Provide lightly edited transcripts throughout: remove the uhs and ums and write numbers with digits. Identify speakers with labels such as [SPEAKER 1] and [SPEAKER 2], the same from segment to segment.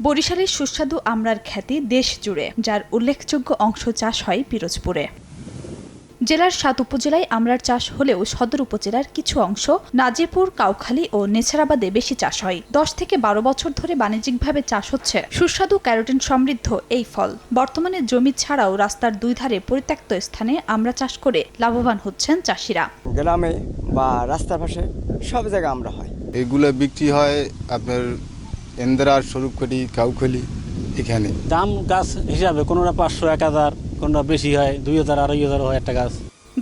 [SPEAKER 1] বরিশালের সুস্বাদু আমড়ার খ্যাতি দেশ জুড়ে, যার উল্লেখযোগ্য অংশ চাষ হয় পিরোজপুরে। জেলার ৭ উপজেলায় আমড়ার চাষ হলেও সদর উপজেলার কিছু অংশ নাজিরপুর, কাউখালী ও নেছারাবাদে বেশি চাষ হয়। ১০ থেকে ১২ বছর ধরে বাণিজ্যিকভাবে চাষ হচ্ছে সুস্বাদু ক্যারোটিন সমৃদ্ধ এই ফল। বর্তমানে জমি ছাড়াও রাস্তার দুই ধারে পরিত্যক্ত স্থানে আমড়া চাষ করে লাভবান হচ্ছেন চাষিরা।
[SPEAKER 2] গ্রামে বা রাস্তার পাশে সব জায়গায় আমড়া হয়।
[SPEAKER 3] এগুলো বিক্রি হয় আপনার ইন্দিরা, স্বরূপখালী, কাউখালী। এখানে
[SPEAKER 4] দাম গাছ হিসাবে কোনোটা ৫০০, ১,০০০, কোনোটা বেশি হয় ২,০০০, ২,৫০০ হয় একটা গাছ।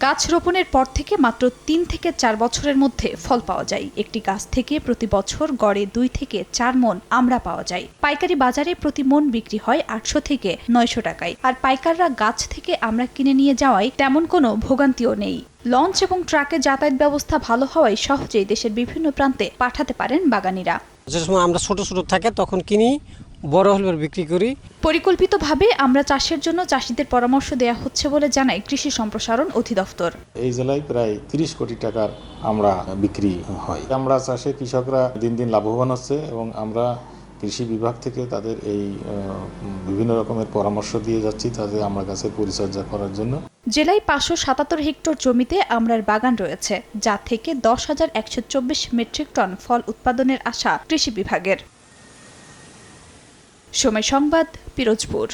[SPEAKER 1] গাছ রোপণের পর থেকে মাত্র ৩ থেকে ৪ বছরের মধ্যে ফল পাওয়া যায়। একটি গাছ থেকে প্রতি বছর গড়ে ২ থেকে ৪ মণ আমড়া পাওয়া যায়। পাইকারি বাজারে প্রতি মণ বিক্রি হয় ৮০০ থেকে ৯০০ টাকায়। আর পাইকাররা গাছ থেকে আমড়া কিনে নিয়ে যাওয়ায় তেমন কোনো ভোগান্তিও নেই। লঞ্চ এবং ট্রাকে যাতায়াত ব্যবস্থা ভালো হওয়ায় সহজেই দেশের বিভিন্ন প্রান্তে পাঠাতে পারেন বাগানীরা।
[SPEAKER 5] যে সময় আমরা ছোট ছোট থাকে তখন কিনি, বড় হলে বিক্রি করি।
[SPEAKER 1] পরিকল্পিতভাবে আমড়া চাষের জন্য চাষিদের পরামর্শ দেওয়া হচ্ছে বলে জানায় কৃষি সম্প্রসারণ অধিদপ্তর।
[SPEAKER 6] এই জেলায় প্রায় ৩০ কোটি টাকার আমড়া বিক্রি হয়। আমড়া চাষে কৃষকরা দিন দিন লাভবান হচ্ছে এবং আমরা কৃষি বিভাগ থেকে তাদের এই বিভিন্ন রকমের পরামর্শ দিয়ে যাচ্ছি তাদের আমড়া গাছের পরিচর্যা করার জন্য।
[SPEAKER 1] জেলায় ৫৭৭ হেক্টর জমিতে আমড়ার বাগান রয়েছে, যা থেকে ১০,১২৪ মেট্রিক টন ফল উৎপাদনের আশা কৃষি বিভাগের। সময় সংবাদ, পিরোজপুর।